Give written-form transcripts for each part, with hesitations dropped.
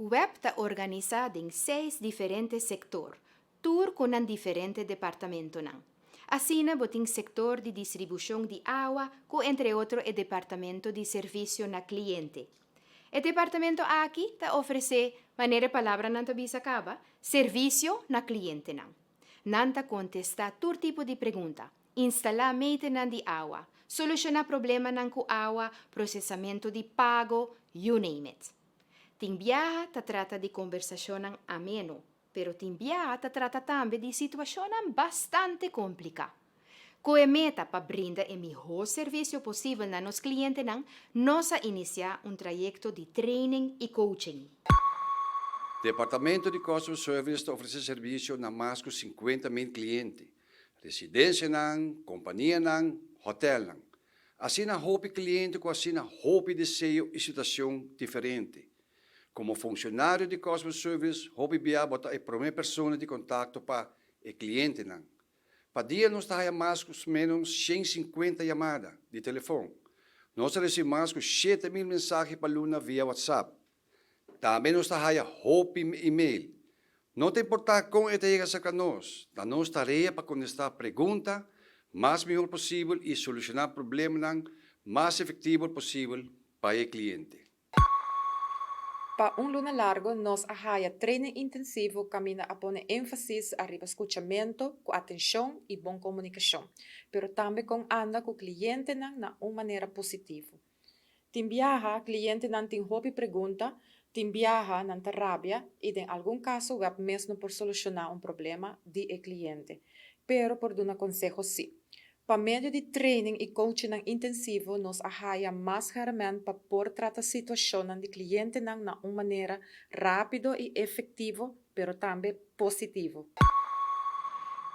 web está organizado en 6 diferentes sectores, tour con un diferente departamento. Así, botín sector de distribución de agua, entre otros el departamento de servicio na cliente. El departamento aquí te ofrece, manera palabra nanta bisa acaba, servicio na cliente. Nanta contesta todo tipo de pregunta, instalar maintenance de agua, solucionar problema con agua, procesamiento de pago, you name it. Timbiaha te trata de conversación ameno, pero Timbiaha te trata también de situación bastante complicada. Coe meta para brindar el mejor servicio posible a los clientes, nos inicia un trayecto de training y coaching. Departamento de Customer Service oferece serviço a mais de 50.000 clientes, residência, companhia, hotel. Assim, a roupa cliente com assim a roupa desejo e situação diferente. Como funcionário de Customer Service, roupa bia bota a primeira pessoa de contato para o cliente. Para dia, nós temos mais ou menos 150 chamadas de telefone. Nós recebemos mais de 7.000 mensagens para Luna via WhatsApp. Também nós temos roupa e e-mail. Não te importa como é que chega a nós. Da nossa tarefa para contestar perguntas mais melhor possível e solucionar problemas mais efetivo possível para o cliente. Para Luna largo, nós arraia treino intensivo camina a poner énfasis arriba escuchamento, com atenção e boa comunicação, pero também com anda com o cliente na uma maneira positiva. Timbiaha, cliente não tem hobby pergunta, timbiaha não tem rabia e em algum caso web mesmo por solucionar problema de cliente, pero por dar consejo sim. Para meio de training e coaching intensivo, nós arraia mais ferramentas para por tratar a situação do cliente na uma maneira rápido e efetivo, pero também positivo.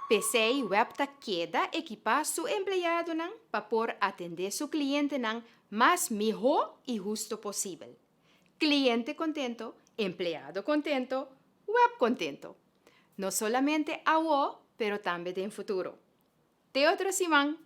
PC e web ta queda equipar su empleado para por atender su cliente más mejor y justo posible. Cliente contento, empleado contento, web contento. No solamente ahora, pero también en futuro. Te otro Simán.